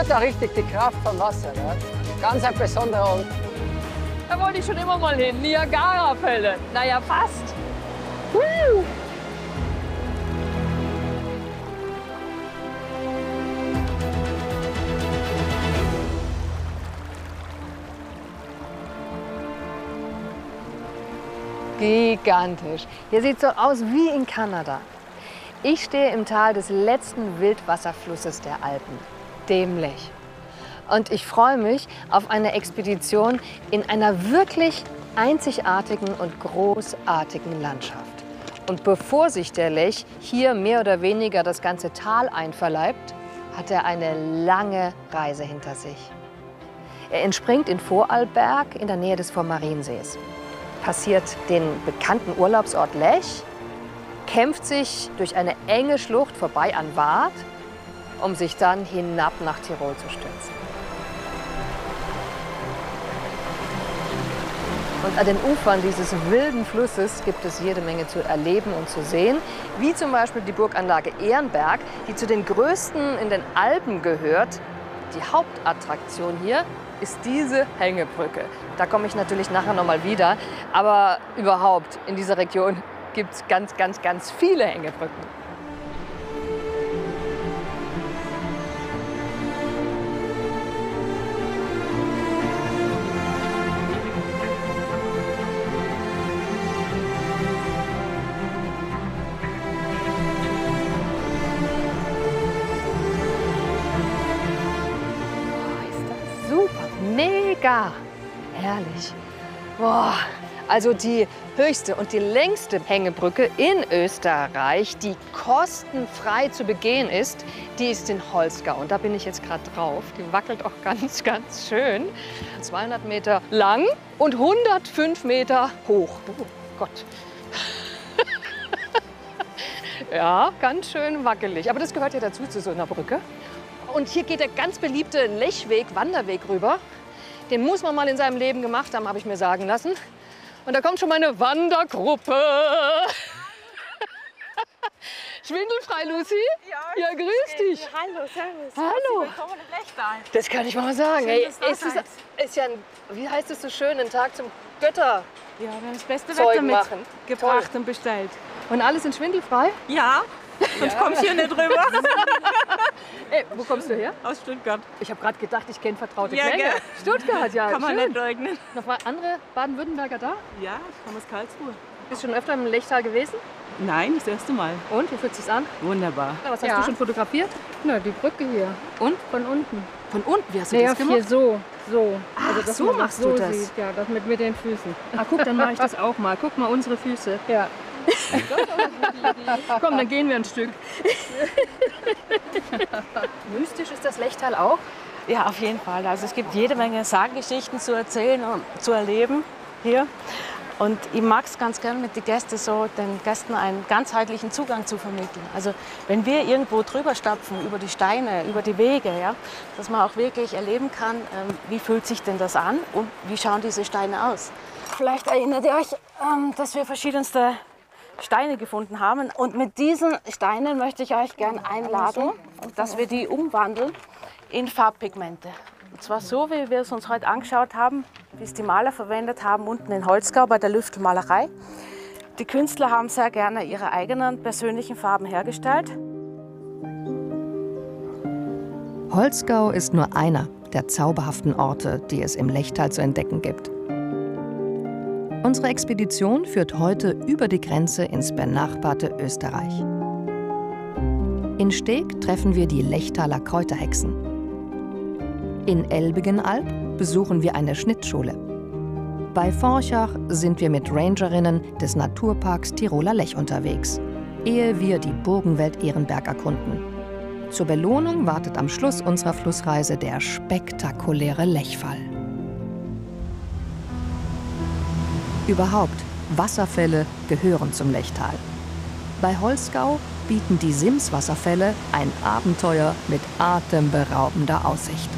spürt da richtig die Kraft vom Wasser. Ja. Ganz ein besonderer Ort. Da wollte ich schon immer mal hin. Niagara-Fälle. Naja, fast. Woo! Gigantisch. Hier sieht es so aus wie in Kanada. Ich stehe im Tal des letzten Wildwasserflusses der Alpen, dem Lech. Und ich freue mich auf eine Expedition in einer wirklich einzigartigen und großartigen Landschaft. Und bevor sich der Lech hier mehr oder weniger das ganze Tal einverleibt, hat er eine lange Reise hinter sich. Er entspringt in Vorarlberg in der Nähe des Vormariensees, passiert den bekannten Urlaubsort Lech, kämpft sich durch eine enge Schlucht vorbei an Waadt, um sich dann hinab nach Tirol zu stürzen. Und an den Ufern dieses wilden Flusses gibt es jede Menge zu erleben und zu sehen, wie zum Beispiel die Burganlage Ehrenberg, die zu den größten in den Alpen gehört. Die Hauptattraktion hier ist diese Hängebrücke. Da komme ich natürlich nachher noch mal wieder. Aber überhaupt, in dieser Region gibt es ganz viele Hängebrücken. Mega herrlich. Boah, also die höchste und die längste Hängebrücke in Österreich, die kostenfrei zu begehen ist, die ist in Holzgau. Und da bin ich jetzt gerade drauf. Die wackelt auch ganz schön. 200 Meter lang und 105 Meter hoch. Oh Gott. Ja, ganz schön wackelig. Aber das gehört ja dazu, zu so einer Brücke. Und hier geht der ganz beliebte Lechweg, Wanderweg rüber. Den muss man mal in seinem Leben gemacht haben, habe ich mir sagen lassen. Und da kommt schon meine Wandergruppe. Schwindelfrei, Lucy? Ja, grüß dich. Hallo, servus. Hallo. Willkommen im Lechtal. Das kann ich mal sagen. Schön, Ey, dass du da es ist ja ein, wie heißt es so schön, ein Tag zum Götter. Ja, wir haben das beste Zeug Wetter machen. mitgebracht und bestellt. Und alles in schwindelfrei? Ja, sonst kommst du hier nicht rüber. Ey, wo kommst du her? Aus Stuttgart. Ich habe gerade gedacht, ich kenne vertraute Ja, Klänge. gell? Stuttgart, ja. Kann man schön. nicht leugnen. Noch mal andere Baden-Württemberger da? Ja, ich komme aus Karlsruhe. Bist du schon öfter im Lechtal gewesen? Nein, das erste Mal. Und, wie fühlt sich's an? Wunderbar. Na, was hast du schon fotografiert? Na, die Brücke hier. Und? Von unten. Von unten? Wie hast du Naja, das hier gemacht? so. Ach, dass so man machst so du das. Sieht. Ja, das mit den Füßen. Ah, guck, dann mache ich das auch mal. Guck mal unsere Füße. Ja. Komm, dann gehen wir ein Stück. Mystisch ist das Lechtal auch? Ja, auf jeden Fall. Also es gibt jede Menge Sagengeschichten zu erzählen und zu erleben hier. Und ich mag es ganz gern mit den Gästen so, den Gästen einen ganzheitlichen Zugang zu vermitteln. Also wenn wir irgendwo drüber stapfen, über die Steine, über die Wege, ja, dass man auch wirklich erleben kann, wie fühlt sich denn das an und wie schauen diese Steine aus. Vielleicht erinnert ihr euch, dass wir verschiedenste Steine gefunden haben. Und mit diesen Steinen möchte ich euch gern einladen, dass wir die umwandeln in Farbpigmente. Und zwar so, wie wir es uns heute angeschaut haben, wie es die Maler verwendet haben, unten in Holzgau bei der Lüftelmalerei. Die Künstler haben sehr gerne ihre eigenen persönlichen Farben hergestellt. Holzgau ist nur einer der zauberhaften Orte, die es im Lechtal zu entdecken gibt. Unsere Expedition führt heute über die Grenze ins benachbarte Österreich. In Steg treffen wir die Lechtaler Kräuterhexen. In Elbigenalb besuchen wir eine Schnittschule. Bei Forchach sind wir mit Rangerinnen des Naturparks Tiroler Lech unterwegs, ehe wir die Burgenwelt Ehrenberg erkunden. Zur Belohnung wartet am Schluss unserer Flussreise der spektakuläre Lechfall. Überhaupt, Wasserfälle gehören zum Lechtal. Bei Holzgau bieten die Simswasserfälle ein Abenteuer mit atemberaubender Aussicht.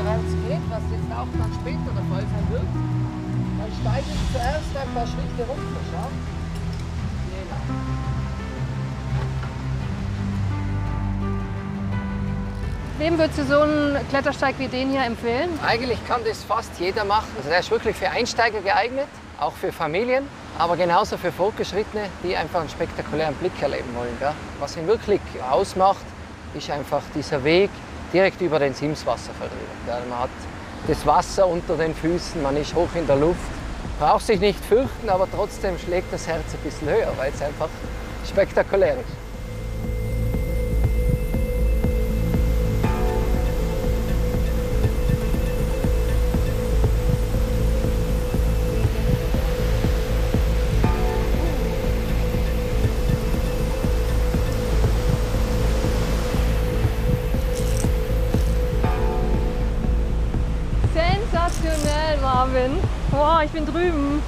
Rückwärts geht, was jetzt auch dann später der Fall sein wird, dann steige ich zuerst einmal paar Schritte runter, schau. Genau. Wem würdest du so einen Klettersteig wie den hier empfehlen? Eigentlich kann das fast jeder machen. Also der ist wirklich für Einsteiger geeignet, auch für Familien, aber genauso für Fortgeschrittene, die einfach einen spektakulären Blick erleben wollen. Gell? Was ihn wirklich ausmacht, ist einfach dieser Weg direkt über den Simswasserfall drüber. Gell? Man hat das Wasser unter den Füßen, man ist hoch in der Luft. Braucht sich nicht fürchten, aber trotzdem schlägt das Herz ein bisschen höher, weil es einfach spektakulär ist. Sensationell, Marvin. Wow, ich bin drüben.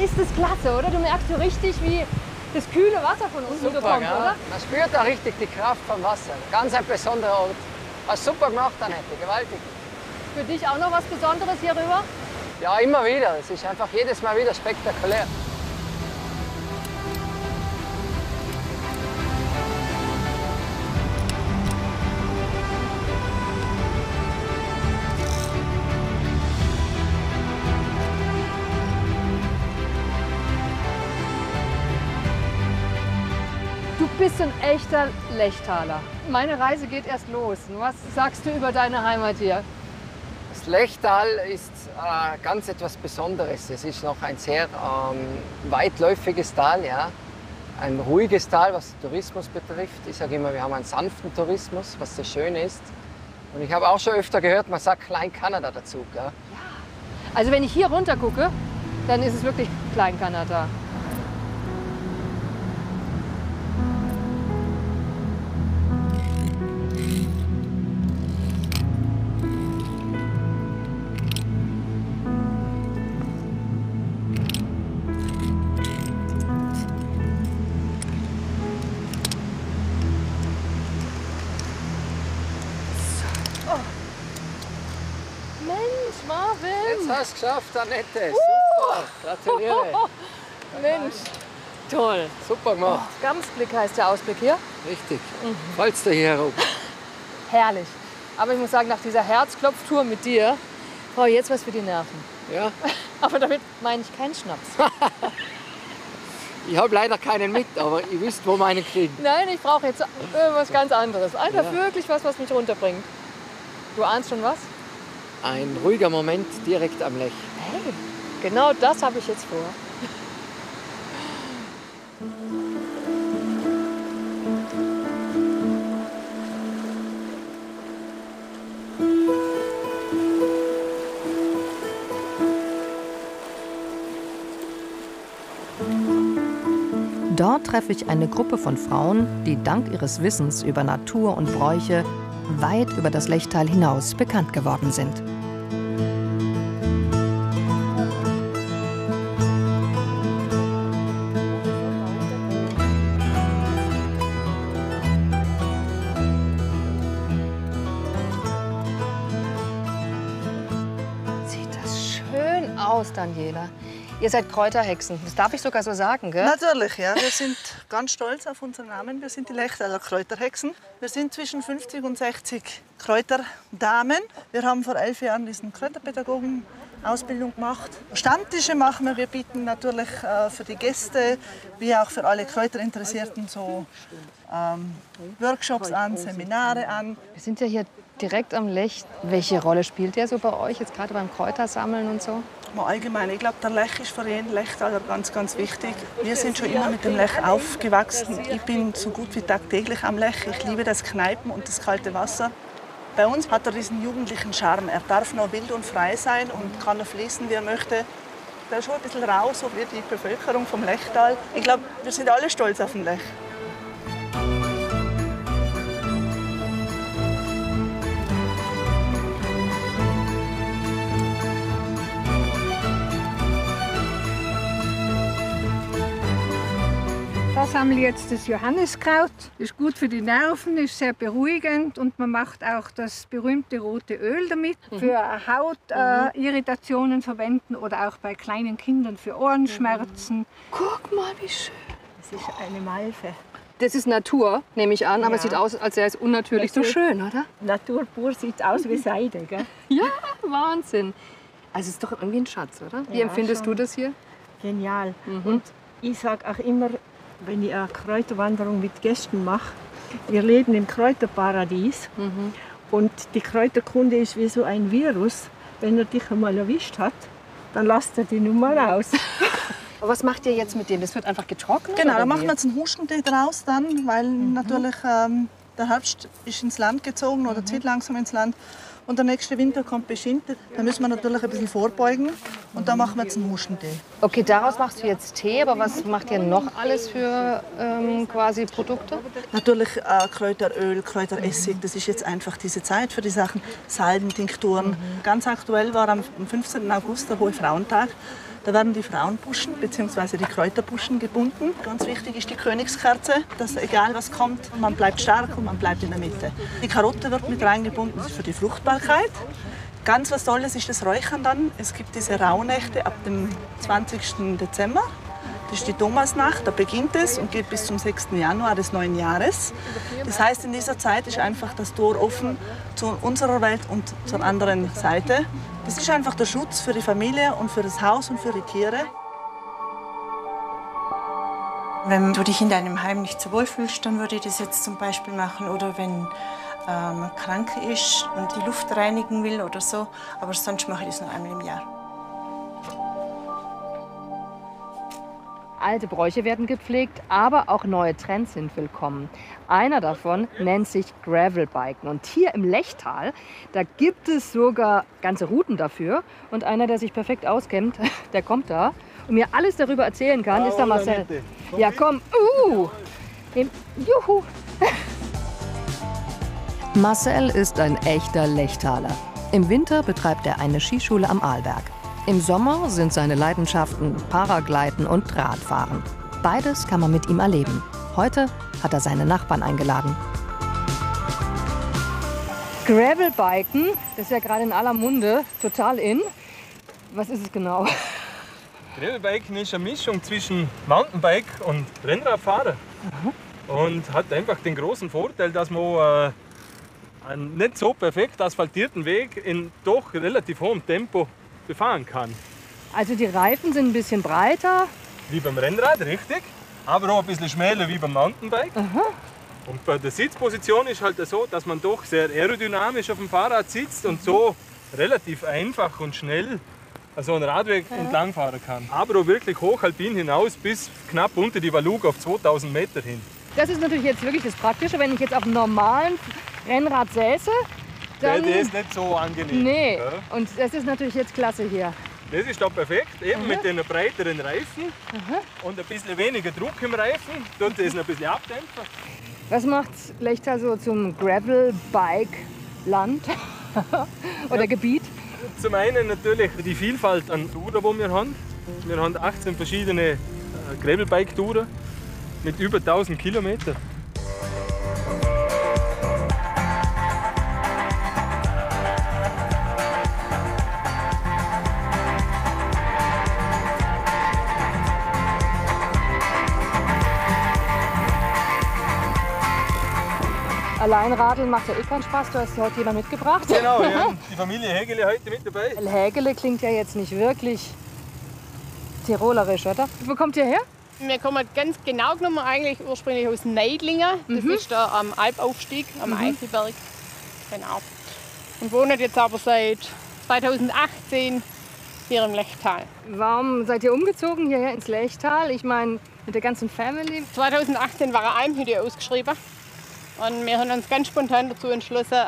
Ist das klasse, oder? Du merkst so richtig, wie das kühle Wasser von unten so kommt, ja. oder? Man spürt da richtig die Kraft vom Wasser. Ganz ein besonderer Ort. Hast super gemacht, Annette, gewaltig. Für dich auch noch was Besonderes hier rüber? Ja, immer wieder. Es ist einfach jedes Mal wieder spektakulär. Du bist ein echter Lechtaler. Meine Reise geht erst los. Was sagst du über deine Heimat hier? Das Lechtal ist ganz etwas Besonderes. Es ist noch ein sehr weitläufiges Tal, ja. Ein ruhiges Tal, was den Tourismus betrifft. Ich sage immer, wir haben einen sanften Tourismus, was das Schöne ist. Und ich habe auch schon öfter gehört, man sagt Klein-Kanada dazu. Gell? Also wenn ich hier runter gucke, dann ist es wirklich Klein-Kanada. Mensch, Marvin! Jetzt hast du es geschafft, Annette. Super, gratuliere. Mensch, toll. Super gemacht. Gamsblick heißt der Ausblick hier. Richtig. Fallst du hier herum? Herrlich. Aber ich muss sagen, nach dieser Herzklopftour mit dir, brauche ich jetzt was für die Nerven. Ja. Aber damit meine ich keinen Schnaps. Ich habe leider keinen mit, aber ihr wisst, wo wir einen kriegen. Nein, ich brauche jetzt was ganz anderes. Einfach wirklich was mich runterbringt. Du ahnst schon was? Ein ruhiger Moment direkt am Lech. Hey, genau das habe ich jetzt vor. Dort treffe ich eine Gruppe von Frauen, die dank ihres Wissens über Natur und Bräuche weit über das Lechtal hinaus bekannt geworden sind. Sieht das schön aus, Daniela. Ihr seid Kräuterhexen. Das darf ich sogar so sagen, gell? Natürlich, ja. Wir sind ganz stolz auf unseren Namen. Wir sind die Lechtaler Kräuterhexen. Wir sind zwischen 50 und 60 Kräuterdamen. Wir haben vor 11 Jahren diesen Kräuterpädagogen-Ausbildung gemacht. Stammtische machen wir. Wir bieten natürlich für die Gäste wie auch für alle Kräuterinteressierten so Workshops an, Seminare an. Wir sind ja hier direkt am Lech. Welche Rolle spielt der so bei euch, jetzt gerade beim Kräutersammeln und so? Allgemein, ich glaube, der Lech ist für jeden Lechtaler ganz, ganz wichtig. Wir sind schon immer mit dem Lech aufgewachsen. Ich bin so gut wie tagtäglich am Lech. Ich liebe das Kneipen und das kalte Wasser. Bei uns hat er diesen jugendlichen Charme. Er darf noch wild und frei sein und kann noch fließen, wie er möchte. Der ist schon ein bisschen rau, so wie die Bevölkerung vom Lechtal. Ich glaube, wir sind alle stolz auf den Lech. Das haben wir jetzt das Johanniskraut. Ist gut für die Nerven, ist sehr beruhigend und man macht auch das berühmte rote Öl damit. Für Hautirritationen verwenden oder auch bei kleinen Kindern für Ohrenschmerzen. Guck mal, wie schön. Das ist eine Malve. Das ist Natur, nehme ich an, aber es sieht aus, als wäre es unnatürlich so schön, oder? Natur pur sieht aus wie Seide, gell? Ja, Wahnsinn. Also es ist doch irgendwie ein Schatz, oder? Wie empfindest du das hier? Genial. Und ich sage auch immer, wenn ich eine Kräuterwanderung mit Gästen mache, wir leben im Kräuterparadies und die Kräuterkunde ist wie so ein Virus. Wenn er dich einmal erwischt hat, dann lasst er die Nummer aus. Aber was macht ihr jetzt mit dem? Das wird einfach getrocknet? Genau, oder da machen wie? wir jetzt einen Huschentee draus dann, weil natürlich der Herbst ist ins Land gezogen oder zieht langsam ins Land. Und der nächste Winter kommt bestimmt. Da müssen wir natürlich ein bisschen vorbeugen. Und da machen wir jetzt einen Huschentee. Okay, daraus machst du jetzt Tee, aber was macht ihr noch alles für quasi Produkte? Natürlich Kräuteröl, Kräuteressig. Das ist jetzt einfach diese Zeit für die Sachen. Salben, Tinkturen. Ganz aktuell war am 15. August der Hohe Frauentag. Da werden die Frauenbuschen bzw. die Kräuterbuschen gebunden. Ganz wichtig ist die Königskerze, dass egal was kommt, man bleibt stark und man bleibt in der Mitte. Die Karotte wird mit reingebunden für die Fruchtbarkeit. Ganz was Tolles ist das Räuchern dann. Es gibt diese Rauhnächte ab dem 20. Dezember. Das ist die Thomasnacht, da beginnt es und geht bis zum 6. Januar des neuen Jahres. Das heißt, in dieser Zeit ist einfach das Tor offen zu unserer Welt und zur anderen Seite. Das ist einfach der Schutz für die Familie und für das Haus und für die Tiere. Wenn du dich in deinem Heim nicht so wohl fühlst, dann würde ich das jetzt zum Beispiel machen. Oder wenn man krank ist und die Luft reinigen will oder so. Aber sonst mache ich das nur einmal im Jahr. Alte Bräuche werden gepflegt, aber auch neue Trends sind willkommen. Einer davon nennt sich Gravelbiken. Und hier im Lechtal, da gibt es sogar ganze Routen dafür. Und einer, der sich perfekt auskennt, der kommt da und mir alles darüber erzählen kann, ist der Marcel. Ja, komm. Juhu. Marcel ist ein echter Lechtaler. Im Winter betreibt er eine Skischule am Arlberg. Im Sommer sind seine Leidenschaften Paragleiten und Radfahren. Beides kann man mit ihm erleben. Heute hat er seine Nachbarn eingeladen. Gravelbiken, das ist ja gerade in aller Munde, total in. Was ist es genau? Gravelbiken ist eine Mischung zwischen Mountainbike und Rennradfahren. Und hat einfach den großen Vorteil, dass man einen nicht so perfekt asphaltierten Weg in doch relativ hohem Tempo befahren kann. Also die Reifen sind ein bisschen breiter. Wie beim Rennrad, richtig. Aber auch ein bisschen schmäler wie beim Mountainbike. Und bei der Sitzposition ist halt so, dass man doch sehr aerodynamisch auf dem Fahrrad sitzt und so relativ einfach und schnell so einen Radweg entlangfahren kann. Aber auch wirklich hochalpin hinaus bis knapp unter die Valug auf 2000 Meter hin. Das ist natürlich jetzt wirklich das Praktische, wenn ich jetzt auf einem normalen Rennrad säße. Dann Das ist nicht so angenehm. Nee, Ja. und das ist natürlich jetzt klasse hier. Das ist da perfekt, eben mit den breiteren Reifen und ein bisschen weniger Druck im Reifen, tut das ein bisschen abdämpfen. Was macht Lechtal so zum Gravel-Bike-Land oder Gebiet? Zum einen natürlich die Vielfalt an Touren, die wir haben. Wir haben 18 verschiedene Gravelbike-Touren mit über 1000 Kilometern. Allein radeln macht ja eh keinen Spaß. Du hast heute jemand mitgebracht. Genau, wir haben die Familie Hägele heute mit dabei. Hägele klingt ja jetzt nicht wirklich tirolerisch, oder? Wo kommt ihr her? Wir kommen ganz genau genommen eigentlich ursprünglich aus Neidlingen. Das ist da am Alpaufstieg, am Eichelberg. Genau. Und wohnen jetzt aber seit 2018 hier im Lechtal. Warum seid ihr umgezogen hierher ins Lechtal? Ich meine, mit der ganzen Family. 2018 war eine Almhütte ausgeschrieben. Und wir haben uns ganz spontan dazu entschlossen,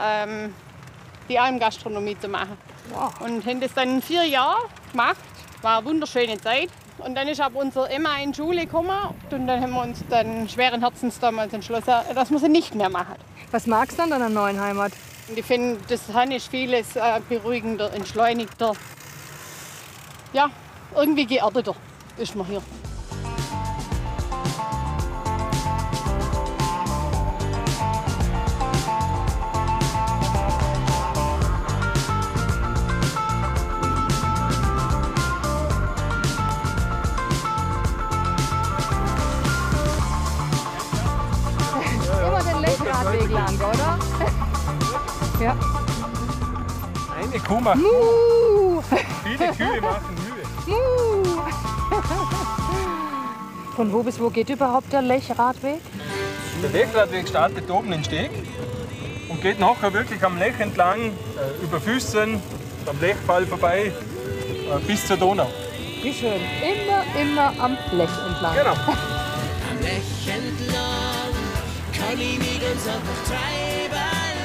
die Almgastronomie zu machen. Wow. Und haben das dann 4 Jahre gemacht. War eine wunderschöne Zeit. Und dann ist aber unsere Emma in die Schule gekommen. Und dann haben wir uns dann schweren Herzens damals entschlossen, dass wir sie nicht mehr machen. Was magst du an deiner neuen Heimat? Und ich finde, das ist vieles beruhigender, entschleunigter. Ja, irgendwie geerdeter ist man hier. Radweg lang, oder? Ja. Eine Kuh macht Muh. Viele Kühe machen Mühe. Muh. Von wo bis wo geht überhaupt der Lechradweg? Der Lechradweg startet oben in Steg und geht nachher wirklich am Lech entlang, über Füssen, am Lechfall vorbei, bis zur Donau. Wie schön. Immer am Lech entlang. Genau. Am Lech entlang kann ich mit uns einfach treiben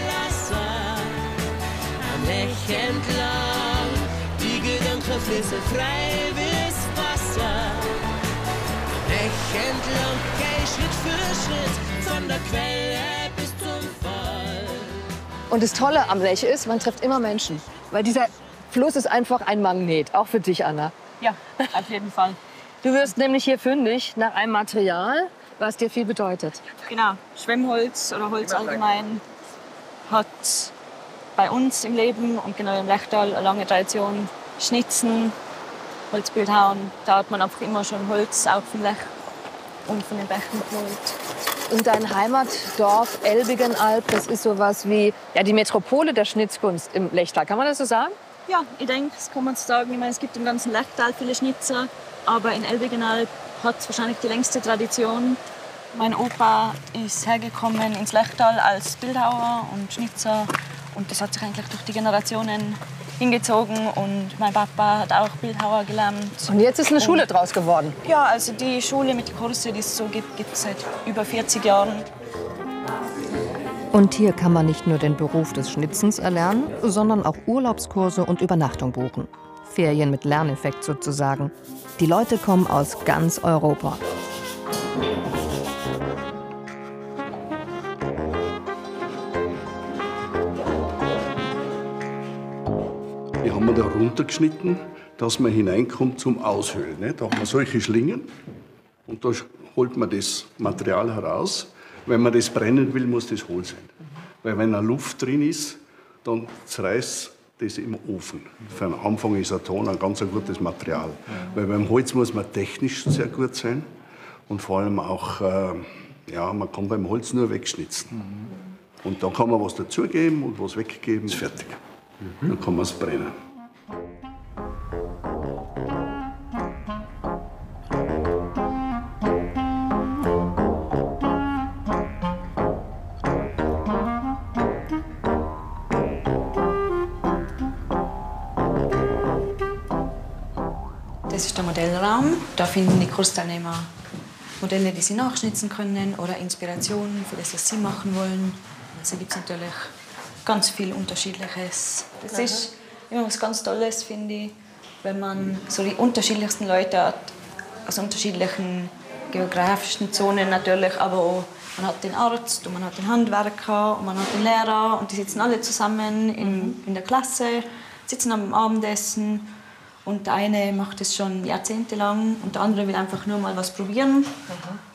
lassen. Am Lech entlang, die Gedanken fließen frei bis Wasser. Am Lech entlang geh ich Schritt für Schritt von der Quelle bis zum Fall. Und das Tolle am Lech ist, man trifft immer Menschen. Weil dieser Fluss ist einfach ein Magnet, auch für dich, Anna. Ja, auf jeden Fall. Du wirst nämlich hier fündig nach einem Material, was dir viel bedeutet. Genau, Schwemmholz oder Holz allgemein hat bei uns im Leben und genau im Lechtal eine lange Tradition. Schnitzen, Holzbildhauen, da hat man einfach immer schon Holz auch vom Lech und von den Bächen geholt. Und dein Heimatdorf Elbigenalb, das ist sowas wie die Metropole der Schnitzkunst im Lechtal. Kann man das so sagen? Ja, ich denke, das kann man sagen. Ich meine, es gibt im ganzen Lechtal viele Schnitzer, aber in Elbigenalb hat es wahrscheinlich die längste Tradition. Mein Opa ist hergekommen ins Lechtal als Bildhauer und Schnitzer und das hat sich eigentlich durch die Generationen hingezogen und mein Papa hat auch Bildhauer gelernt. Und jetzt ist eine Schule draus geworden? Ja, also die Schule mit den Kurse, die es so gibt, gibt es seit über 40 Jahren. Und hier kann man nicht nur den Beruf des Schnitzens erlernen, sondern auch Urlaubskurse und Übernachtung buchen. Ferien mit Lerneffekt sozusagen. Die Leute kommen aus ganz Europa. Die haben wir da runtergeschnitten, dass man hineinkommt zum Aushöhlen. Da haben wir solche Schlingen und da holt man das Material heraus. Wenn man das brennen will, muss das hohl sein. Weil wenn da Luft drin ist, dann zerreißt das im Ofen. Für den Anfang ist ein Ton ein ganz gutes Material. Weil beim Holz muss man technisch sehr gut sein und vor allem auch, man kann beim Holz nur wegschnitzen. Und dann kann man was dazugeben und was weggeben, ist fertig. Dann kann man es brennen. Das ist der Modellraum. Da finden die Kursteilnehmer Modelle, die sie nachschnitzen können oder Inspirationen für das, was sie machen wollen. Also gibt es natürlich ganz viel Unterschiedliches. Das ist immer was ganz Tolles, finde ich, wenn man so die unterschiedlichsten Leute hat, aus unterschiedlichen geografischen Zonen natürlich, aber auch man hat den Arzt und man hat den Handwerker und man hat den Lehrer und die sitzen alle zusammen in der Klasse, sitzen am Abendessen. Und der eine macht es schon jahrzehntelang und der andere will einfach nur mal was probieren.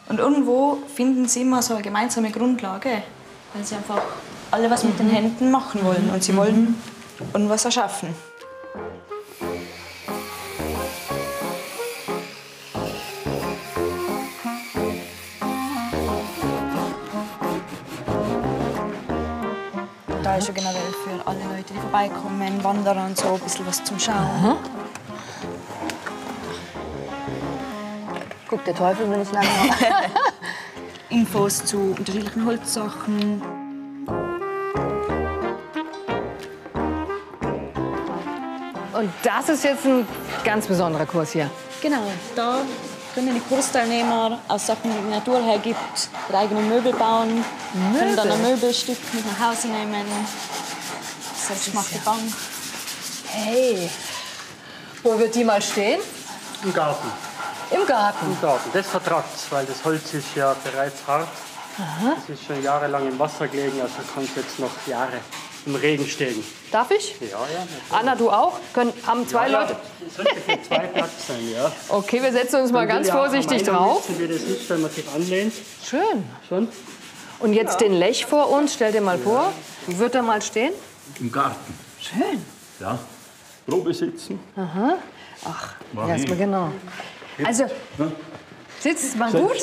Und irgendwo finden sie immer so eine gemeinsame Grundlage, weil sie einfach alle was mit den Händen machen wollen und sie wollen irgendwas erschaffen. Da ist schon generell für alle Leute, die vorbeikommen, Wanderer und so, ein bisschen was zum Schauen. Guck, der Teufel will nicht lange. Infos zu unterschiedlichen Holzsachen. Und das ist jetzt ein ganz besonderer Kurs hier. Genau, da können die Kursteilnehmer aus Sachen, die die Natur hergibt, ihre eigenen Möbel bauen, können dann ein Möbelstück mit nach Hause nehmen, selbstgemachte Bank. Hey, wo wird die mal stehen? Im Garten. Im Garten? Im Garten. Das vertragt, weil das Holz ist ja bereits hart. Aha. Das ist schon jahrelang im Wasser gelegen, also kann es jetzt noch Jahre im Regen stehen. Darf ich? Ja, ja. Anna, du auch? Haben zwei Leute? Das sollte für zwei Platz sein, ja. Okay, wir setzen uns mal ganz vorsichtig drauf. Wissen wir das nicht, wenn man sich anlehnt. Schön. Schon? Und jetzt den Lech vor uns. Stell dir mal vor. Wird er mal stehen? Im Garten. Schön. Ja. Probe sitzen. Aha. Ach, erstmal genau. Also, sitzt man gut?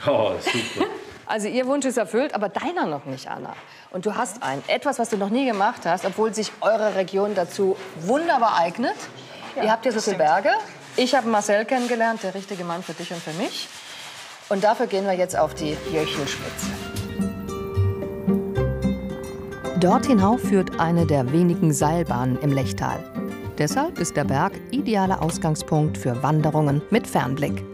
Ja, super. Also Ihr Wunsch ist erfüllt, aber deiner noch nicht, Anna. Und du hast etwas, was du noch nie gemacht hast, obwohl sich eure Region dazu wunderbar eignet. Ja, Ihr habt ja so viele Berge. Ich habe Marcel kennengelernt, der richtige Mann für dich und für mich. Und dafür gehen wir jetzt auf die Jöchelspitze. Dort hinauf führt eine der wenigen Seilbahnen im Lechtal. Deshalb ist der Berg idealer Ausgangspunkt für Wanderungen mit Fernblick.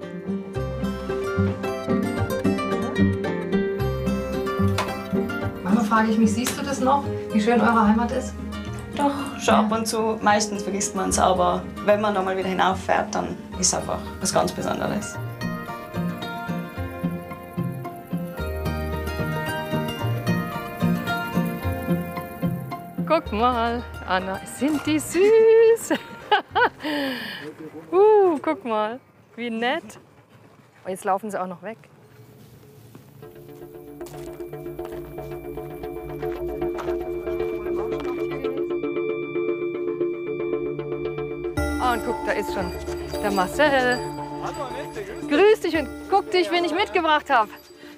Manchmal frage ich mich, siehst du das noch, wie schön eure Heimat ist? Doch, schon ab und zu. Meistens vergisst man es, aber wenn man noch mal wieder hinauffährt, dann ist es einfach was ganz Besonderes. Guck mal, Anna, sind die süß. Guck mal, wie nett. Und jetzt laufen sie auch noch weg. Und guck, da ist schon der Marcel. Grüß dich und guck dich, wen ich mitgebracht habe.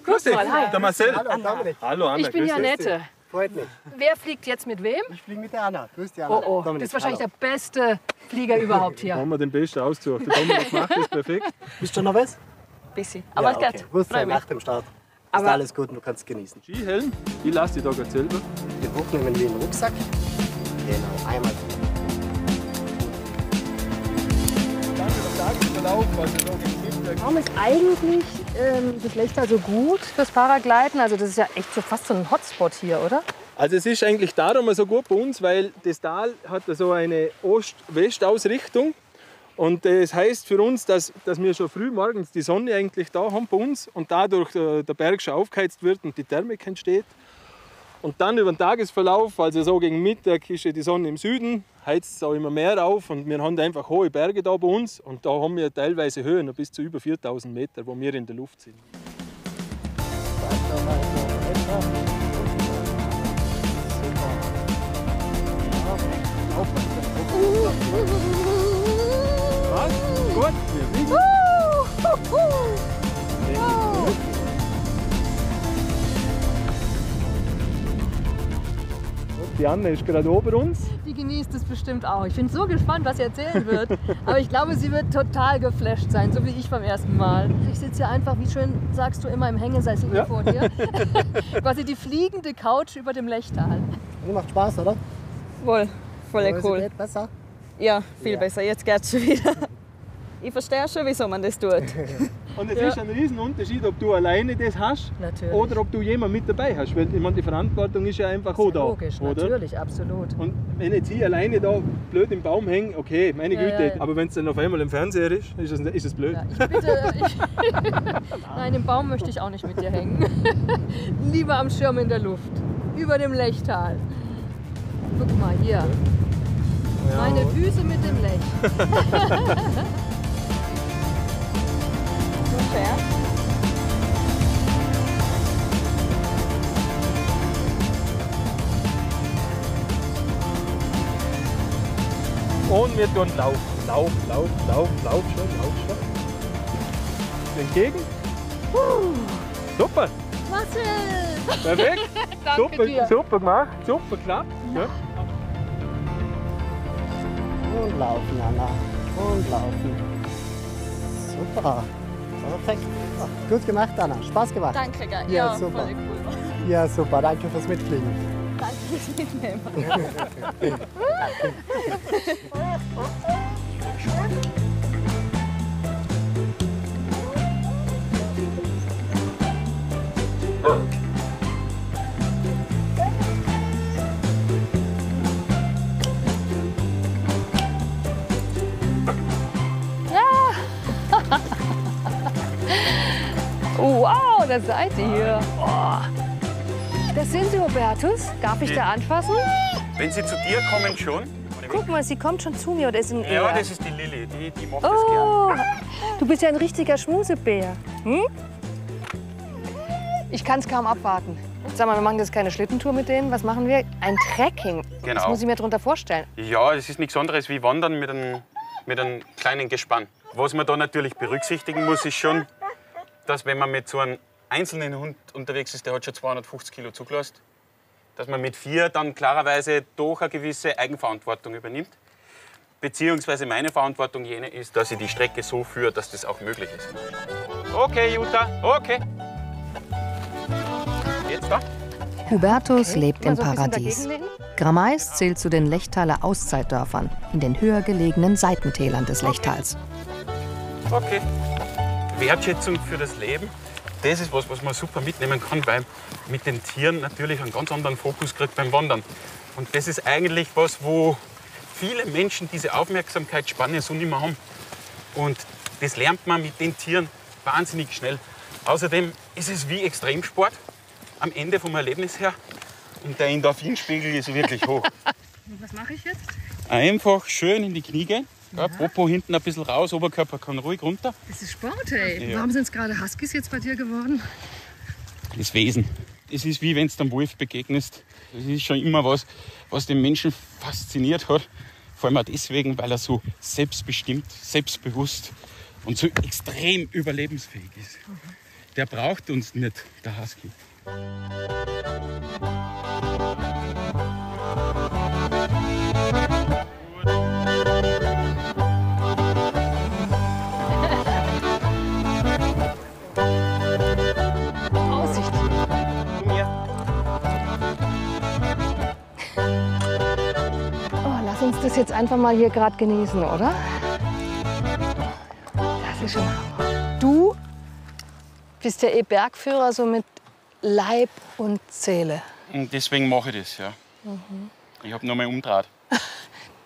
Grüß dich, mal, hi. der Marcel. Hallo, Dominik. Hallo Anna, Ich bin grüß dich. Janette. Freut mich. Wer fliegt jetzt mit wem? Ich fliege mit der Anna. Grüß dich, Anna. Oh, das ist wahrscheinlich der beste Flieger überhaupt hier. Haben wir den Besten ausgesucht. Der Dominik macht das perfekt. Bist du nervös? Bisschen. Aber Aber es okay. geht. Musst du Freu mich. nach dem Start. Ist Aber- alles gut und du kannst es genießen. Skihelm, ich lasse die da gerade selber. Den hochnehmen wie einen Rucksack. Genau, einmal. Warum ist eigentlich das Lechtal so gut fürs Paragleiten? Also das ist ja echt so fast so ein Hotspot hier, oder? Also es ist eigentlich darum so gut bei uns, weil das Tal hat so eine Ost-West-Ausrichtung. Und das heißt für uns, dass wir schon früh morgens die Sonne eigentlich da haben bei uns und dadurch der Berg schon aufgeheizt wird und die Thermik entsteht. Und dann über den Tagesverlauf, also so gegen Mittag, ist ja die Sonne im Süden, heizt es auch immer mehr auf und wir haben einfach hohe Berge da bei uns und da haben wir teilweise Höhen bis zu über 4000 Meter, wo wir in der Luft sind. Was? Gut, wir sind. Die Anna ist gerade ober uns. Die genießt es bestimmt auch. Ich bin so gespannt, was sie erzählen wird. Aber ich glaube, sie wird total geflasht sein, so wie ich beim ersten Mal. Ich sitze hier einfach, wie schön sagst du immer, im Hängesessel hier vor dir. Quasi die fliegende Couch über dem Lechtal. Die macht Spaß, oder? Wohl, voll Also cool. geht besser? Ja, viel besser. Jetzt geht's schon wieder. Ich verstehe schon, wieso man das tut. Und es ist ein Riesenunterschied, ob du alleine das hast Natürlich. oder ob du jemanden mit dabei hast. Weil ich meine, die Verantwortung ist ja einfach auch da. Logisch, oder? natürlich, absolut. Und wenn jetzt ich alleine da blöd im Baum hänge, okay, meine Ja, Güte. ja, ja. Aber wenn es dann auf einmal im Fernseher ist es blöd. Ja, Nein, im Baum möchte ich auch nicht mit dir hängen. Lieber am Schirm in der Luft, über dem Lechtal. Guck mal hier. Meine Füße mit dem Lech. Und wir tun Lauf. Lauf schon. Entgegen. Super. Marcel! Perfekt. Danke super, dir. super gemacht. Super geklappt. Ja. Und laufen, Anna. Und laufen. Super. Perfekt. Gut gemacht, Anna. Spaß gemacht. Danke, geil. Ja, Ja, super. voll cool. Ja, super. Danke fürs Mitfliegen. Danke fürs Mitnehmen. Wow, da seid ihr hier. Oh. Das sind Sie, Hubertus. Darf ich da anfassen? Wenn sie zu dir kommen schon. Guck mal, sie kommt schon zu mir oder ist ein Ja, Er? das ist die Lilly, die macht das Oh, gern. du bist ja ein richtiger Schmusebär. Hm? Ich kann es kaum abwarten. Sag mal, wir machen jetzt keine Schlittentour mit denen. Was machen wir? Ein Trekking. Genau. Das muss ich mir darunter vorstellen. Ja, es ist nichts anderes wie Wandern mit einem kleinen Gespann. Was man da natürlich berücksichtigen muss, ist schon, dass wenn man mit so einem einzelnen Hund unterwegs ist, der hat schon 250 Kilo zugelassen, dass man mit 4 dann klarerweise doch eine gewisse Eigenverantwortung übernimmt. Beziehungsweise meine Verantwortung jene ist, dass ich die Strecke so führe, dass das auch möglich ist. Okay, Jutta, okay. Jetzt da. Hubertus lebt im Paradies. Gramais zählt zu den Lechtaler Auszeitdörfern in den höher gelegenen Seitentälern des Lechtals. Okay. Wertschätzung für das Leben, das ist was man super mitnehmen kann, weil mit den Tieren natürlich einen ganz anderen Fokus kriegt beim Wandern. Und das ist eigentlich was, wo viele Menschen diese Aufmerksamkeitsspanne so nicht mehr haben. Und das lernt man mit den Tieren wahnsinnig schnell. Außerdem ist es wie Extremsport am Ende vom Erlebnis her. Und der Endorphinspiegel ist wirklich hoch. Und was mache ich jetzt? Einfach schön in die Knie gehen. Ja, Popo hinten ein bisschen raus, Oberkörper kann ruhig runter. Das ist Sport, ey. Ja. Warum sind es gerade Huskies jetzt bei dir geworden? Das Wesen. Es ist wie wenn du einem Wolf begegnest. Das ist schon immer was den Menschen fasziniert hat. Vor allem auch deswegen, weil er so selbstbestimmt, selbstbewusst und so extrem überlebensfähig ist. Der braucht uns nicht, der Husky. Aussicht. Oh, lass uns das jetzt einfach mal hier gerade genießen, oder? Das ist schon Hammer. Du bist ja eh Bergführer, so mit Leib und Seele. Und deswegen mache ich das, ja. Ich habe noch mal umgedreht.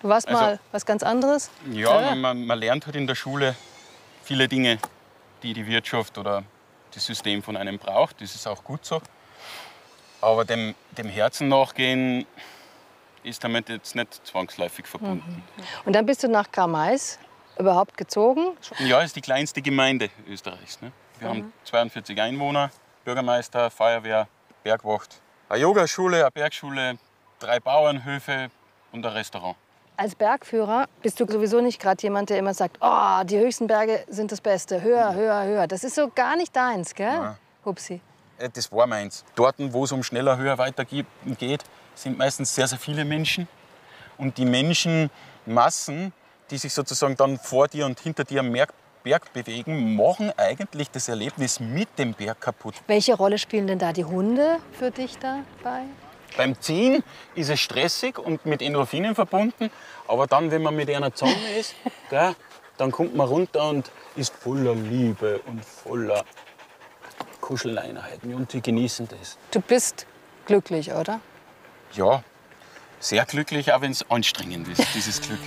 Du warst mal was ganz anderes? Ja, man lernt halt in der Schule viele Dinge, die die Wirtschaft oder das System von einem braucht. Das ist auch gut so. Aber dem Herzen nachgehen ist damit jetzt nicht zwangsläufig verbunden. Und dann bist du nach Gramais überhaupt gezogen? Ja, ist die kleinste Gemeinde Österreichs. Ne? Wir haben 42 Einwohner, Bürgermeister, Feuerwehr, Bergwacht, eine Yogaschule, eine Bergschule, 3 Bauernhöfe und ein Restaurant. Als Bergführer bist du sowieso nicht gerade jemand, der immer sagt, oh, die höchsten Berge sind das Beste, höher, höher, höher. Das ist so gar nicht deins, gell? Nein. Hupsi. Das war meins. Dort, wo es um schneller, höher, weiter geht, sind meistens sehr, sehr viele Menschen. Und die Menschenmassen, die sich sozusagen dann vor dir und hinter dir am Berg bewegen, machen eigentlich das Erlebnis mit dem Berg kaputt. Welche Rolle spielen denn da die Hunde für dich dabei? Beim Ziehen ist es stressig und mit Endorphinen verbunden. Aber dann, wenn man mit einer zusammen ist, gell, dann kommt man runter und ist voller Liebe und voller Kuscheleinheiten. Und die genießen das. Du bist glücklich, oder? Ja, sehr glücklich, auch wenn es anstrengend ist, dieses Glück.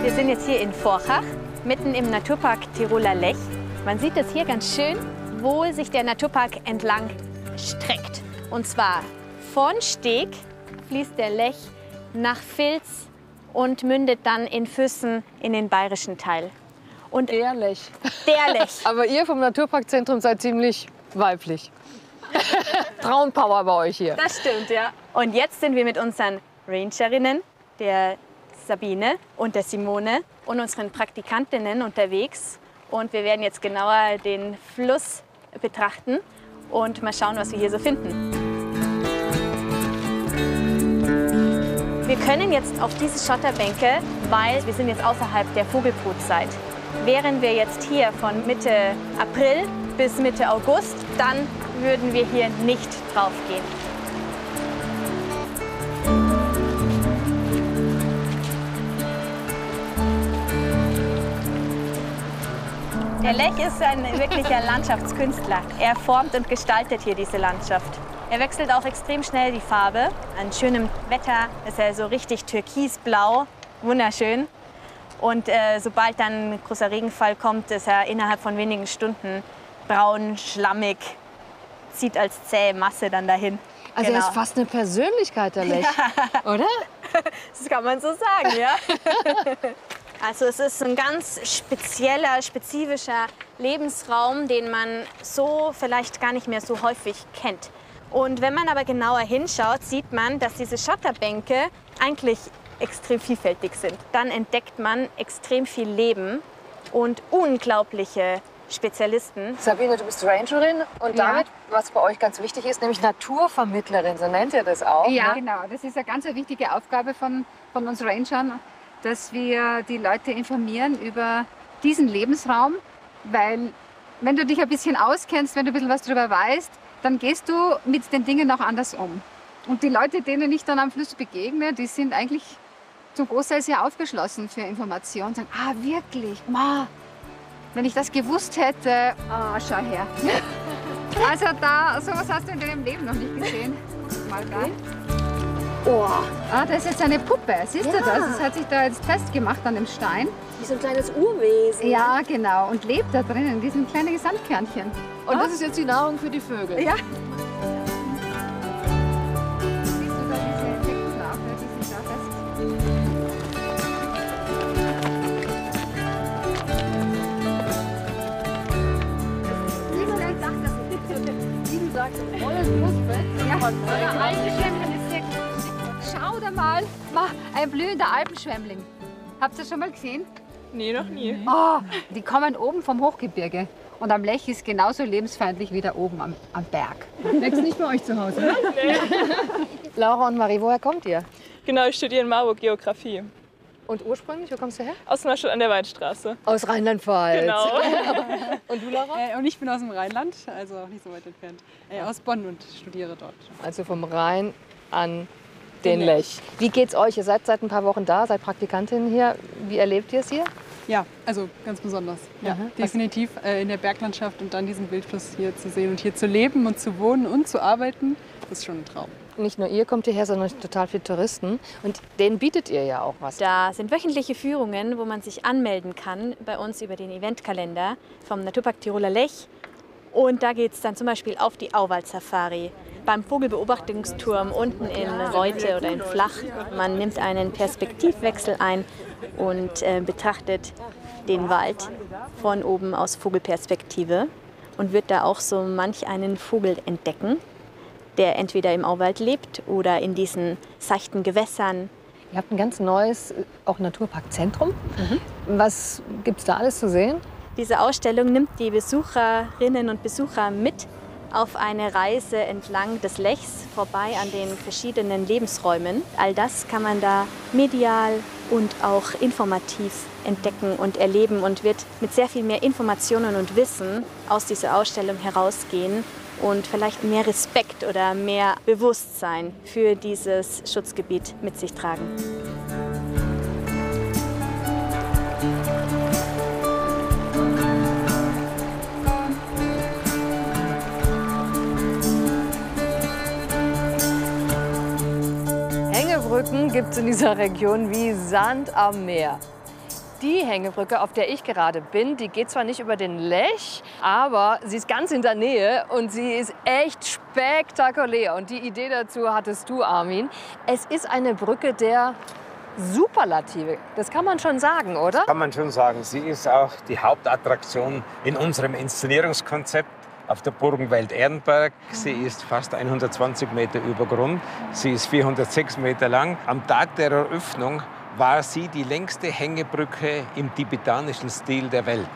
Wir sind jetzt hier in Forchach, mitten im Naturpark Tiroler Lech. Man sieht es hier ganz schön, wo sich der Naturpark entlang streckt. Und zwar von Steg fließt der Lech nach Vils und mündet dann in Füssen in den bayerischen Teil. Und der Lech. Der Lech. Aber ihr vom Naturparkzentrum seid ziemlich weiblich. Frauenpower bei euch hier. Das stimmt, ja. Und jetzt sind wir mit unseren Rangerinnen, der Sabine und der Simone, und unseren Praktikantinnen unterwegs. Und wir werden jetzt genauer den Fluss betrachten und mal schauen, was wir hier so finden. Wir können jetzt auf diese Schotterbänke, weil wir sind jetzt außerhalb der Vogelbrutzeit. Wären wir jetzt hier von Mitte April bis Mitte August, dann würden wir hier nicht drauf gehen. Der Lech ist ein wirklicher Landschaftskünstler. Er formt und gestaltet hier diese Landschaft. Er wechselt auch extrem schnell die Farbe. An schönem Wetter ist er so richtig türkisblau, wunderschön. Und sobald dann ein großer Regenfall kommt, ist er innerhalb von wenigen Stunden braun, schlammig, zieht als zähe Masse dann dahin. Also er ist fast eine Persönlichkeit, der Lech, ja. oder? Das kann man so sagen, ja. Also es ist ein ganz spezieller, spezifischer Lebensraum, den man so vielleicht gar nicht mehr so häufig kennt. Und wenn man aber genauer hinschaut, sieht man, dass diese Schotterbänke eigentlich extrem vielfältig sind. Dann entdeckt man extrem viel Leben und unglaubliche Spezialisten. Sabine, du bist Rangerin und damit, was bei euch ganz wichtig ist, nämlich Naturvermittlerin, so nennt ihr das auch. Ja, ne? genau. Das ist eine ganz wichtige Aufgabe von uns Rangern, dass wir die Leute informieren über diesen Lebensraum, weil wenn du dich ein bisschen auskennst, wenn du ein bisschen was darüber weißt, dann gehst du mit den Dingen auch anders um. Und die Leute, denen ich dann am Fluss begegne, die sind eigentlich zum Großteil sehr aufgeschlossen für Informationen. Sagen, ah wirklich, ma, wenn ich das gewusst hätte, schau her. Also sowas hast du in deinem Leben noch nicht gesehen. Guck mal da. Oh, das ist jetzt eine Puppe. Siehst du das? Das hat sich da jetzt festgemacht an dem Stein. Wie so ein kleines Urwesen. Ja, genau. Und lebt da drin in diesen kleinen Sandkörnchen. Und das ist jetzt die Nahrung für die Vögel. Ja. Siehst du da diese Insekten drauf? Die sind da fest. Schau da mal, ein blühender Alpenschwämmling. Habt ihr das schon mal gesehen? Nee, noch nie. Oh, die kommen oben vom Hochgebirge. Und am Lech ist genauso lebensfeindlich wie da oben am Berg. Wächst nicht bei euch zu Hause, ne? Nee. Laura und Marie, woher kommt ihr? Genau, ich studiere in Marburg Geografie. Und ursprünglich, wo kommst du her? Aus Neustadt an der Weinstraße. Aus Rheinland-Pfalz. Genau. Und du, Laura? Und ich bin aus dem Rheinland, also auch nicht so weit entfernt. Aus Bonn und studiere dort. Also vom Rhein an den Lech. Wie geht's euch? Ihr seid seit ein paar Wochen da, seid Praktikantin hier. Wie erlebt ihr es hier? Ja, also ganz besonders. Ja, definitiv in der Berglandschaft und dann diesen Wildfluss hier zu sehen und hier zu leben und zu wohnen und zu arbeiten, das ist schon ein Traum. Nicht nur ihr kommt hierher, sondern total viele Touristen. Und denen bietet ihr ja auch was. Da sind wöchentliche Führungen, wo man sich anmelden kann bei uns über den Eventkalender vom Naturpark Tiroler Lech. Und da geht es dann zum Beispiel auf die Auwald-Safari. Beim Vogelbeobachtungsturm unten in Reute oder in Flach. Man nimmt einen Perspektivwechsel ein und betrachtet den Wald von oben aus Vogelperspektive und wird da auch so manch einen Vogel entdecken, der entweder im Auwald lebt oder in diesen seichten Gewässern. Ihr habt ein ganz neues, auch Naturparkzentrum. Was gibt es da alles zu sehen? Diese Ausstellung nimmt die Besucherinnen und Besucher mit auf eine Reise entlang des Lechs, vorbei an den verschiedenen Lebensräumen. All das kann man da medial und auch informativ entdecken und erleben und wird mit sehr viel mehr Informationen und Wissen aus dieser Ausstellung herausgehen und vielleicht mehr Respekt oder mehr Bewusstsein für dieses Schutzgebiet mit sich tragen. Hängebrücken gibt es in dieser Region wie Sand am Meer. Die Hängebrücke, auf der ich gerade bin, die geht zwar nicht über den Lech, aber sie ist ganz in der Nähe und sie ist echt spektakulär. Und die Idee dazu hattest du, Armin. Es ist eine Brücke der Superlative. Das kann man schon sagen, oder? Kann man schon sagen. Sie ist auch die Hauptattraktion in unserem Inszenierungskonzept auf der Burgenwelt Ehrenberg. Sie ist fast 120 Meter über Grund. Sie ist 406 Meter lang. Am Tag der Eröffnung war sie die längste Hängebrücke im tibetanischen Stil der Welt.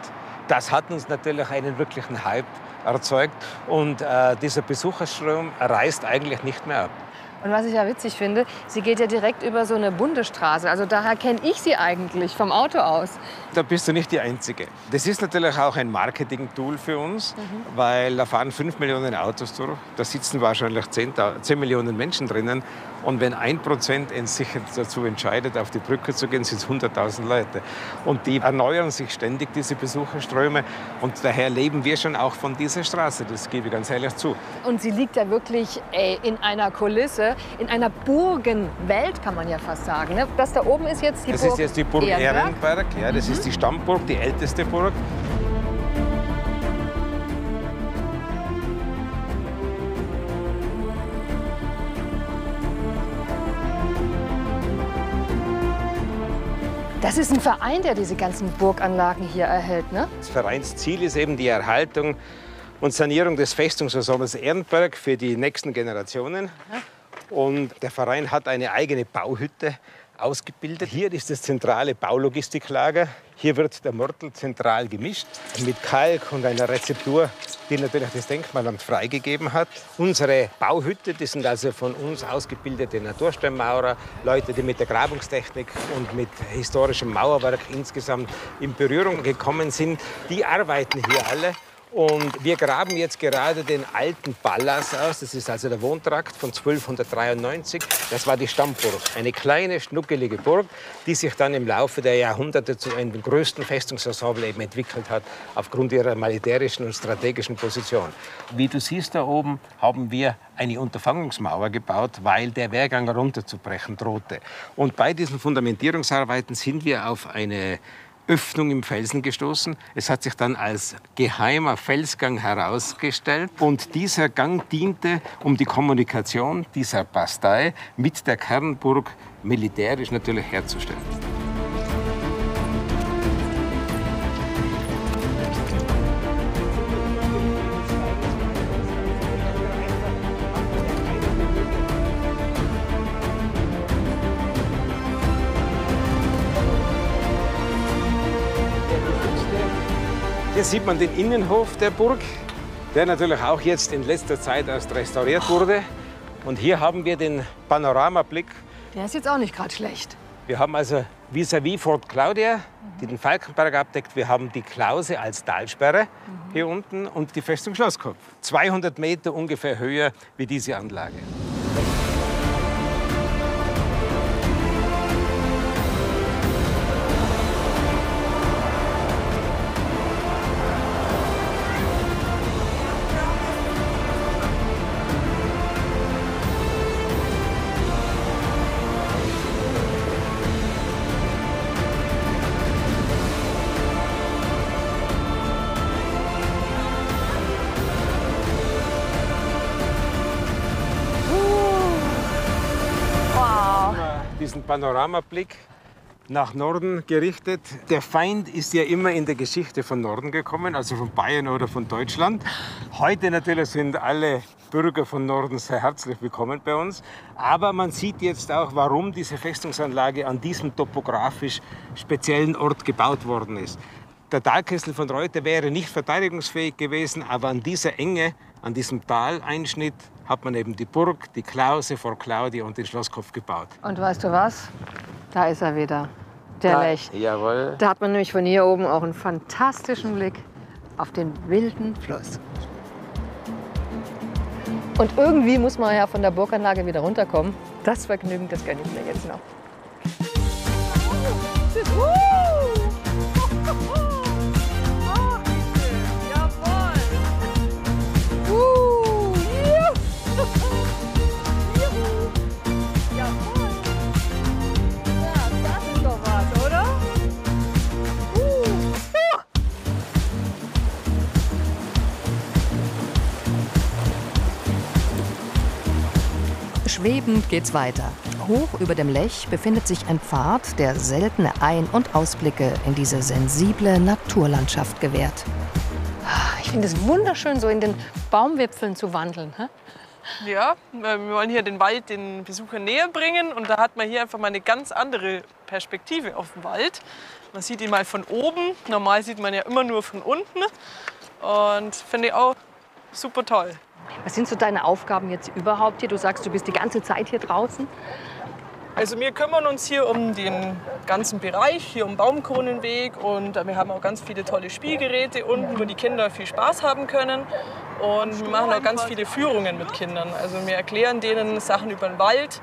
Das hat uns natürlich einen wirklichen Hype erzeugt und dieser Besucherstrom reißt eigentlich nicht mehr ab. Und was ich ja witzig finde, sie geht ja direkt über so eine Bundesstraße. Also daher kenne ich sie eigentlich vom Auto aus. Da bist du nicht die Einzige. Das ist natürlich auch ein Marketing-Tool für uns, weil da fahren 5 Millionen Autos durch. Da sitzen wahrscheinlich 10 Millionen Menschen drinnen. Und wenn 1% sich dazu entscheidet, auf die Brücke zu gehen, sind es 100.000 Leute. Und die erneuern sich ständig, diese Besucherströme. Und daher leben wir schon auch von dieser Straße, das gebe ich ganz ehrlich zu. Und sie liegt ja wirklich in einer Kulisse, in einer Burgenwelt, kann man ja fast sagen. Ne? Das da oben ist jetzt die Burg. Das ist jetzt die Burg Ehrenberg. Ja, das ist die Stammburg, die älteste Burg. Das ist ein Verein, der diese ganzen Burganlagen hier erhält, ne? Das Vereinsziel ist eben die Erhaltung und Sanierung des Festungsensembles Ehrenberg für die nächsten Generationen. Und der Verein hat eine eigene Bauhütte ausgebildet. Hier ist das zentrale Baulogistiklager. Hier wird der Mörtel zentral gemischt mit Kalk und einer Rezeptur, die natürlich das Denkmalamt freigegeben hat. Unsere Bauhütte, das sind also von uns ausgebildete Natursteinmaurer, Leute, die mit der Grabungstechnik und mit historischem Mauerwerk insgesamt in Berührung gekommen sind. Die arbeiten hier alle. Und wir graben jetzt gerade den alten Palas aus. Das ist also der Wohntrakt von 1293. Das war die Stammburg. Eine kleine, schnuckelige Burg, die sich dann im Laufe der Jahrhunderte zu einem größten Festungsensemble eben entwickelt hat, aufgrund ihrer militärischen und strategischen Position. Wie du siehst da oben, haben wir eine Unterfangungsmauer gebaut, weil der Wehrgang runterzubrechen drohte. Und bei diesen Fundamentierungsarbeiten sind wir auf eine Öffnung im Felsen gestoßen. Es hat sich dann als geheimer Felsgang herausgestellt. Und dieser Gang diente, um die Kommunikation dieser Bastei mit der Kernburg militärisch natürlich herzustellen. Hier sieht man den Innenhof der Burg, der natürlich auch jetzt in letzter Zeit erst restauriert wurde. Und hier haben wir den Panoramablick. Der ist jetzt auch nicht gerade schlecht. Wir haben also vis-à-vis Fort Claudia, die den Falkenberg abdeckt. Wir haben die Klause als Talsperre hier unten und die Festung Schlosskopf. 200 Meter ungefähr höher wie diese Anlage. Diesen Panoramablick nach Norden gerichtet. Der Feind ist ja immer in der Geschichte von Norden gekommen, also von Bayern oder von Deutschland. Heute natürlich sind alle Bürger von Norden sehr herzlich willkommen bei uns. Aber man sieht jetzt auch, warum diese Festungsanlage an diesem topografisch speziellen Ort gebaut worden ist. Der Talkessel von Reuter wäre nicht verteidigungsfähig gewesen, aber an dieser Enge, an diesem Taleinschnitt, hat man eben die Burg, die Klause vor Claudia und den Schlosskopf gebaut. Und weißt du was? Da ist er wieder, der Lech. Jawohl. Da hat man nämlich von hier oben auch einen fantastischen Blick auf den wilden Fluss. Und irgendwie muss man ja von der Burganlage wieder runterkommen. Das Vergnügen, das gönne ich mir jetzt noch. Schwebend geht's weiter. Hoch über dem Lech befindet sich ein Pfad, der seltene Ein- und Ausblicke in diese sensible Naturlandschaft gewährt. Ich finde es wunderschön, so in den Baumwipfeln zu wandeln. Hä? Ja, wir wollen hier den Wald den Besuchern näher bringen. Und da hat man hier einfach mal eine ganz andere Perspektive auf den Wald. Man sieht ihn mal von oben. Normal sieht man ja immer nur von unten. Und finde ich auch super toll. Was sind so deine Aufgaben jetzt überhaupt hier? Du sagst, du bist die ganze Zeit hier draußen. Also wir kümmern uns hier um den ganzen Bereich, hier um Baumkronenweg. Und wir haben auch ganz viele tolle Spielgeräte unten, wo die Kinder viel Spaß haben können. Und wir machen auch ganz viele Führungen mit Kindern. Also wir erklären denen Sachen über den Wald,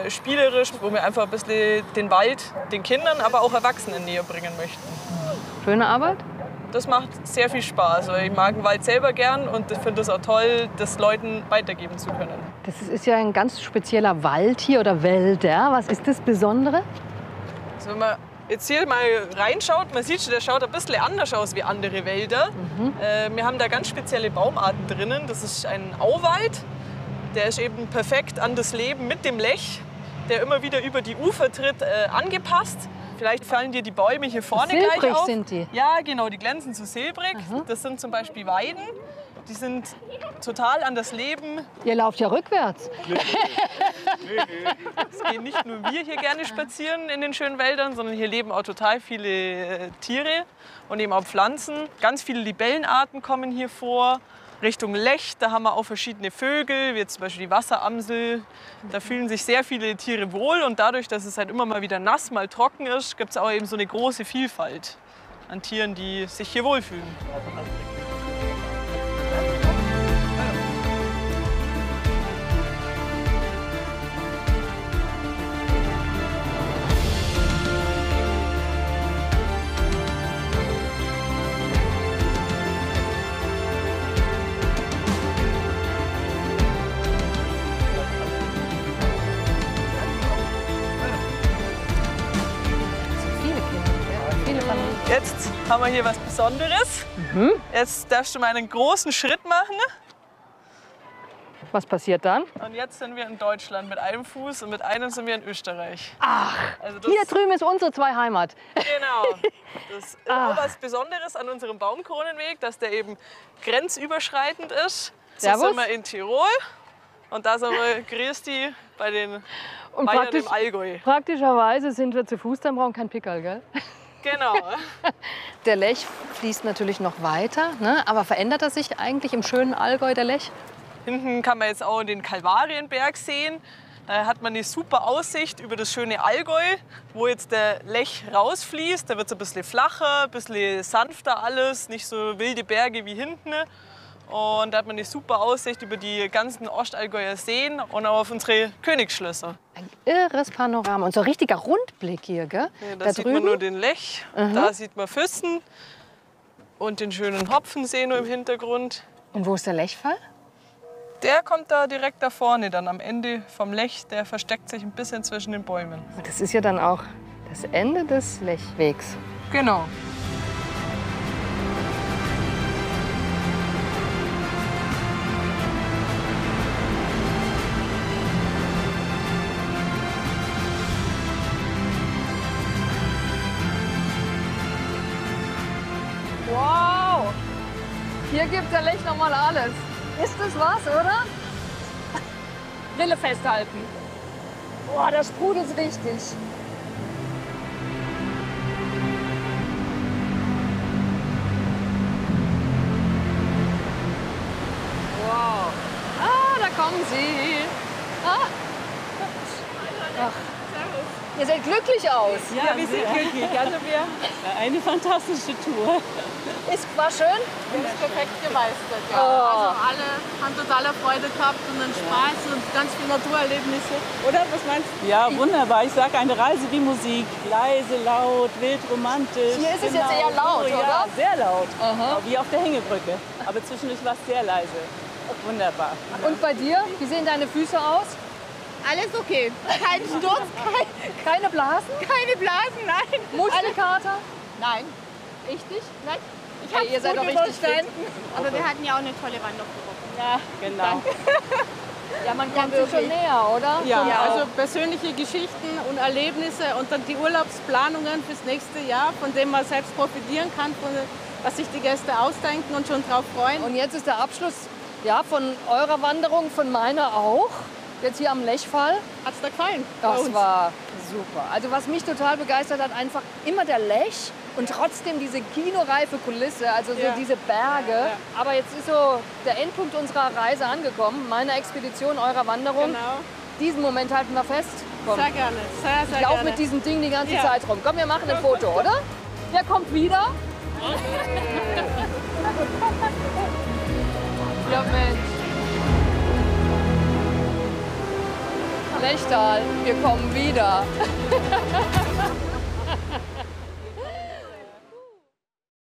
spielerisch, wo wir einfach ein bisschen den Wald den Kindern, aber auch Erwachsenen näher bringen möchten. Schöne Arbeit? Das macht sehr viel Spaß. Ich mag den Wald selber gern und ich finde es auch toll, das Leuten weitergeben zu können. Das ist ja ein ganz spezieller Wald hier oder Wälder. Was ist das Besondere? Also wenn man jetzt hier mal reinschaut, man sieht schon, der schaut ein bisschen anders aus wie andere Wälder. Wir haben da ganz spezielle Baumarten drinnen. Das ist ein Auwald. Der ist eben perfekt an das Leben mit dem Lech, der immer wieder über die Ufer tritt, angepasst. Vielleicht fallen dir die Bäume hier vorne Silbrig gleich auf. sind die. Ja, genau, die glänzen so silbrig. Das sind zum Beispiel Weiden. Die sind total an das Leben. Ihr lauft ja rückwärts. Es gehen nicht nur wir hier gerne spazieren in den schönen Wäldern, sondern hier leben auch total viele Tiere und eben auch Pflanzen. Ganz viele Libellenarten kommen hier vor. Richtung Lech, da haben wir auch verschiedene Vögel, wie zum Beispiel die Wasseramsel. Da fühlen sich sehr viele Tiere wohl und dadurch, dass es halt immer mal wieder nass, mal trocken ist, gibt es auch eben so eine große Vielfalt an Tieren, die sich hier wohlfühlen. Jetzt haben wir hier was Besonderes. Jetzt darfst du mal einen großen Schritt machen. Was passiert dann? Und jetzt sind wir in Deutschland mit einem Fuß und mit einem sind wir in Österreich. Ach, also das, hier drüben ist unsere Heimat. Genau. Das ist auch was Besonderes an unserem Baumkronenweg, dass der eben grenzüberschreitend ist. So sind wir in Tirol und da sind wir, grüß die, bei den Bayern im Allgäu. Praktischerweise sind wir zu Fuß, dann brauchen wir keinen Pickerl, gell? Genau. Der Lech fließt natürlich noch weiter, ne? Aber verändert er sich eigentlich im schönen Allgäu, der Lech? Hinten kann man jetzt auch den Kalvarienberg sehen. Da hat man eine super Aussicht über das schöne Allgäu, wo jetzt der Lech rausfließt. Da wird es ein bisschen flacher, ein bisschen sanfter alles, nicht so wilde Berge wie hinten. Und da hat man eine super Aussicht über die ganzen Ostallgäuer Seen und auch auf unsere Königsschlösser. Ein irres Panorama und so ein richtiger Rundblick hier, gell? Ja, da sieht man nur den Lech, da sieht man Füssen und den schönen Hopfensee nur im Hintergrund. Und wo ist der Lechfall? Der kommt da direkt da vorne, dann am Ende vom Lech. Der versteckt sich ein bisschen zwischen den Bäumen. Das ist ja dann auch das Ende des Lechwegs. Genau. Wow! Hier gibt der Lech noch mal alles. Ist das was, oder? Brille festhalten. Boah, das sprudelt richtig. Wow. Ah, da kommen sie. Ah. Ach. Ihr seht glücklich aus. Ja, wir sind glücklich. Also eine fantastische Tour. War schön? Ist perfekt gemeistert. Ja. Oh. Also alle haben totaler Freude gehabt und einen Spaß und ganz viele Naturerlebnisse. Oder was meinst du? Ja, wunderbar. Ich sage eine Reise wie Musik. Leise, laut, wild, romantisch. Hier ist es jetzt eher laut, ja, oder? Sehr laut. Wie auf der Hängebrücke. Aber zwischendurch war es sehr leise. Wunderbar. Und bei dir? Wie sehen deine Füße aus? Alles okay. Kein Sturz, keine Blasen? Keine Blasen, nein. Muskelkater? Nein. Echt nicht? Nein. Ich Hey, ihr seid doch richtig fit. Aber wir hatten ja auch eine tolle Wandergruppe. Ja, genau. Ja, man kommt sich schon näher, oder? Ja, also persönliche Geschichten und Erlebnisse und dann die Urlaubsplanungen fürs nächste Jahr, von dem man selbst profitieren kann, was sich die Gäste ausdenken und schon drauf freuen. Und jetzt ist der Abschluss von eurer Wanderung, von meiner auch. Jetzt hier am Lechfall. Hat's dir gefallen? Das war super. Also was mich total begeistert hat, einfach immer der Lech und trotzdem diese kinoreife Kulisse, also so diese Berge. Ja. Aber jetzt ist so der Endpunkt unserer Reise angekommen, meiner Expedition, eurer Wanderung. Genau. Diesen Moment halten wir fest. Komm. Sehr gerne, sehr gerne. Ich laufe mit diesem Ding die ganze Zeit rum. Komm, wir machen ein Foto, oder? Wer kommt wieder? Ja, Mensch. Lechtal, wir kommen wieder.